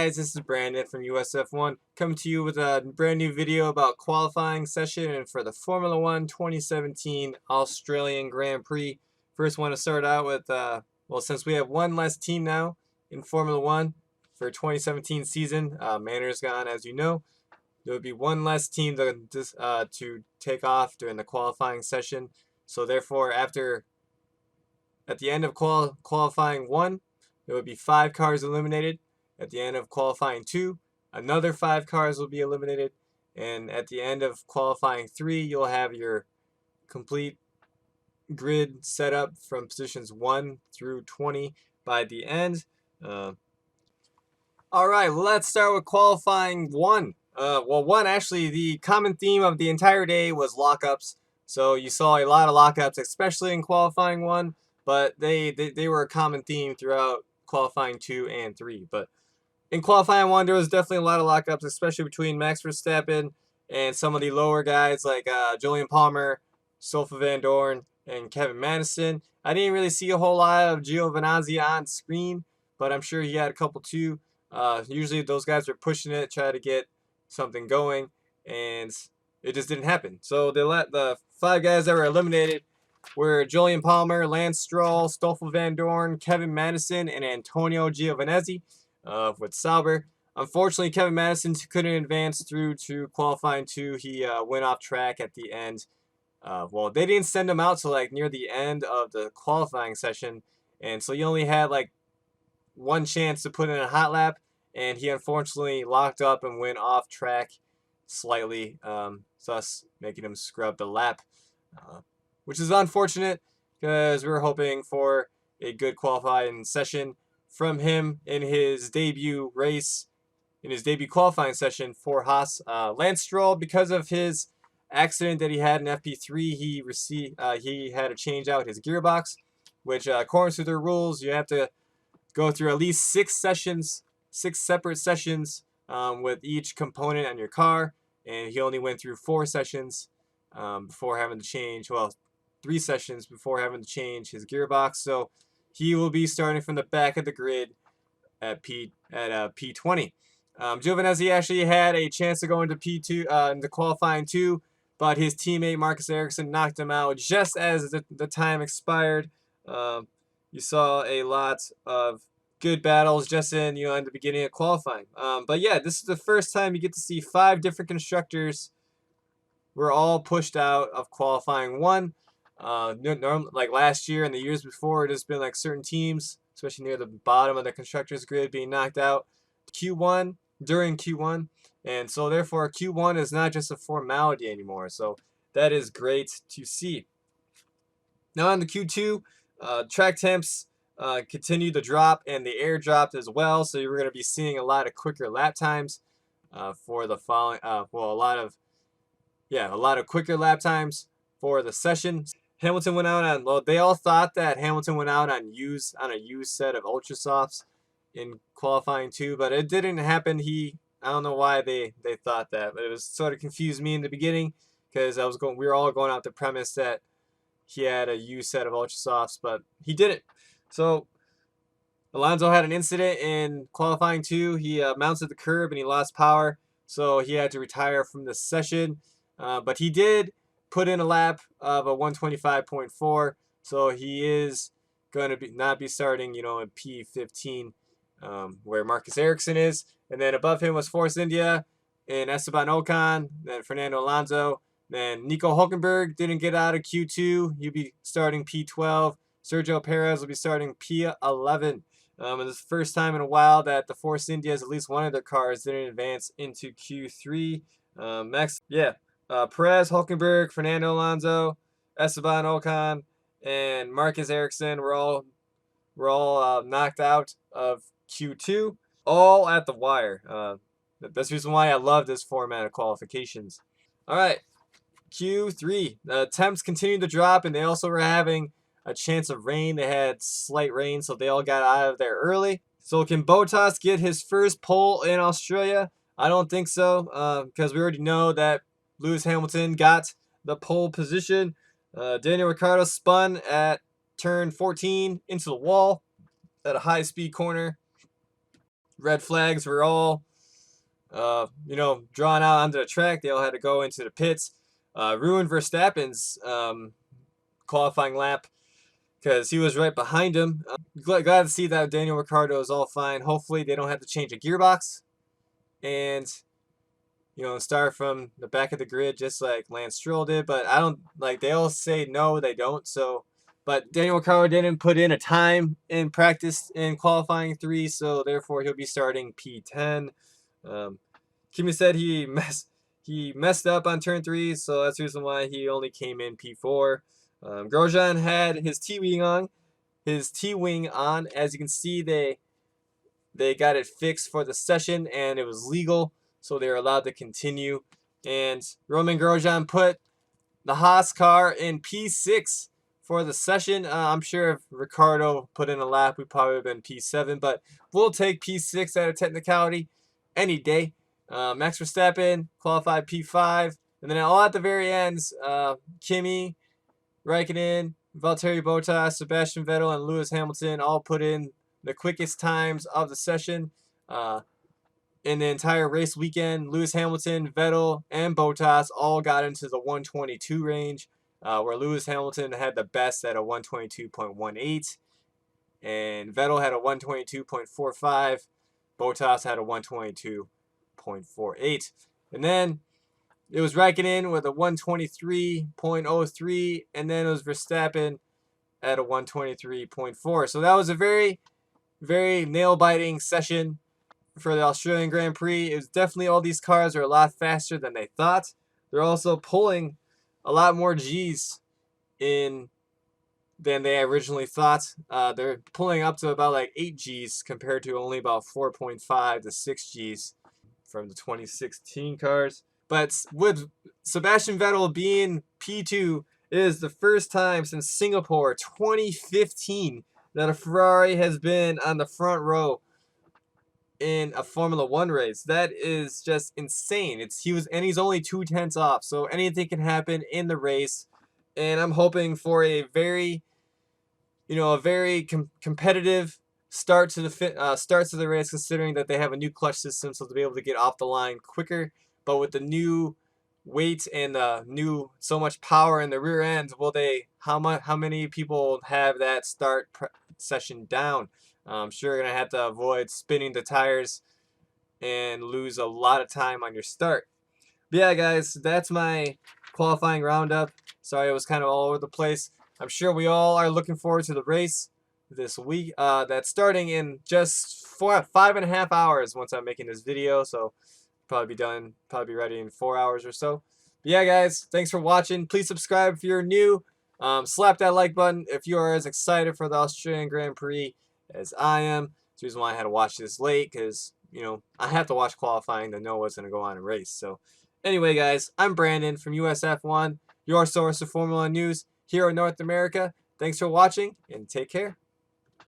guys, this is Brandon from USF1 coming to you with a brand new video about qualifying session and for the Formula 1 2017 Australian Grand Prix. First, want to start out with, well, since we have one less team now in Formula 1 for 2017 season, Manor's gone, as you know. There would be one less team to take off during the qualifying session. So therefore, at the end of qualifying 1, there would be 5 cars eliminated. At the end of qualifying 2, another 5 cars will be eliminated. And at the end of qualifying 3, you'll have your complete grid set up from positions 1 through 20 by the end. All right, let's start with qualifying 1. Actually, the common theme of the entire day was lockups. So you saw a lot of lockups, especially in qualifying 1, but they were a common theme throughout qualifying 2 and 3. But in qualifying 1, there was definitely a lot of lockups, especially between Max Verstappen and some of the lower guys like Julian Palmer, Stoffel Van Dorn, and Kevin Magnussen. I didn't really see a whole lot of Giovinazzi on screen, but I'm sure he had a couple too. Usually those guys were pushing it, trying to get something going, and it just didn't happen. So the 5 guys that were eliminated were Julian Palmer, Lance Stroll, Stoffel Van Dorn, Kevin Magnussen, and Antonio Giovinazzi with Sauber. Unfortunately, Kevin Magnussen couldn't advance through to qualifying 2. He went off track at the end. They didn't send him out till like near the end of the qualifying session, and so he only had like one chance to put in a hot lap, and he unfortunately locked up and went off track slightly, thus making him scrub the lap. Which is unfortunate because we were hoping for a good qualifying session from him in his debut race, in his debut qualifying session for Haas. Lance Stroll, because of his accident that he had in FP3, he had to change out his gearbox, which according to their rules, you have to go through at least 6 separate sessions with each component on your car, and he only went through 4 sessions before having to change. 3 sessions before having to change his gearbox. So he will be starting from the back of the grid at P20. Giovinazzi actually had a chance to go into P2 into qualifying 2, but his teammate Marcus Ericsson knocked him out just as the time expired. You saw a lot of good battles just in the beginning of qualifying. But yeah, this is the first time you get to see 5 different constructors were all pushed out of qualifying 1. Like last year and the years before, it has been like certain teams, especially near the bottom of the constructors grid, being knocked out during Q1, and so therefore Q1 is not just a formality anymore. So that is great to see. Now on the Q2, track temps continued to drop, and the air dropped as well. So you're going to be seeing a lot of quicker lap times for the following. A lot of quicker lap times for the session. Hamilton went out on, they all thought that Hamilton went out on a used set of Ultra Softs in qualifying 2, but it didn't happen. I don't know why they thought that, but it was sort of confused me in the beginning because we were all going out the premise that he had a used set of Ultra Softs, but he didn't. So Alonso had an incident in qualifying 2. He mounted the curb and he lost power, so he had to retire from the session. But he did put in a lap of a 125.4, so he is going to not be starting, in P15, where Marcus Ericsson is. And then above him was Force India and Esteban Ocon, then Fernando Alonso. Then Nico Hulkenberg didn't get out of Q2. He'll be starting P12. Sergio Perez will be starting P11. And this is the first time in a while that the Force Indias, at least one of their cars, didn't advance into Q3. Perez, Hulkenberg, Fernando Alonso, Esteban Ocon, and Marcus Ericsson were all knocked out of Q2, all at the wire. That's the reason why I love this format of qualifications. All right, Q3. The temps continued to drop, and they also were having a chance of rain. They had slight rain, so they all got out of there early. So can Bottas get his first pole in Australia? I don't think so, because we already know that Lewis Hamilton got the pole position. Daniel Ricciardo spun at turn 14 into the wall at a high-speed corner. red flags were all, drawn out onto the track. They all had to go into the pits. Ruined Verstappen's qualifying lap because he was right behind him. Glad to see that Daniel Ricciardo is all fine. Hopefully they don't have to change a gearbox and start from the back of the grid just like Lance Stroll did. But I don't like. They all say no, they don't. So, but Daniel Ricciardo didn't put in a time in practice in qualifying 3, so therefore he'll be starting P10. Kimi said he messed up on turn 3, so that's the reason why he only came in P4. Grosjean had his T-wing on. As you can see, they got it fixed for the session and it was legal, so they were allowed to continue. And Roman Grosjean put the Haas car in P6 for the session. I'm sure if Ricciardo put in a lap, we probably would have been P7, but we'll take P6 out of technicality any day. Max Verstappen qualified P5, and then all at the very ends, Kimi, Raikkonen, Valtteri Bottas, Sebastian Vettel, and Lewis Hamilton all put in the quickest times of the session. In the entire race weekend, Lewis Hamilton, Vettel, and Bottas all got into the 122 range, where Lewis Hamilton had the best at a 122.18, and Vettel had a 122.45, Bottas had a 122.48. And then it was Raikkonen with a 123.03, and then it was Verstappen at a 123.4. So that was a very, very nail-biting session for the Australian Grand Prix. It was definitely, all these cars are a lot faster than they thought. They're also pulling a lot more G's in than they originally thought. They're pulling up to about like 8 G's compared to only about 4.5 to 6 G's from the 2016 cars. But with Sebastian Vettel being P2, it is the first time since Singapore 2015 that a Ferrari has been on the front row in a Formula 1 race. That is just insane. He's only 2/10 off, so anything can happen in the race. And I'm hoping for a very, competitive start to the race, considering that they have a new clutch system, so they'll be able to get off the line quicker. But with the new weight and the new so much power in the rear end, how many people have that start session down? I'm sure you're gonna have to avoid spinning the tires and lose a lot of time on your start. But yeah, guys, that's my qualifying roundup. Sorry, it was kind of all over the place. I'm sure we all are looking forward to the race this week. That's starting in just 5.5 hours once I'm making this video. So probably be ready in 4 hours or so. But yeah, guys, thanks for watching. Please subscribe if you're new. Slap that like button if you are as excited for the Australian Grand Prix as I am. That's the reason why I had to watch this late, because I have to watch qualifying to know what's going to go on in race. So anyway, guys, I'm Brandon from USF1, your source of Formula 1 news here in North America. Thanks for watching, and take care.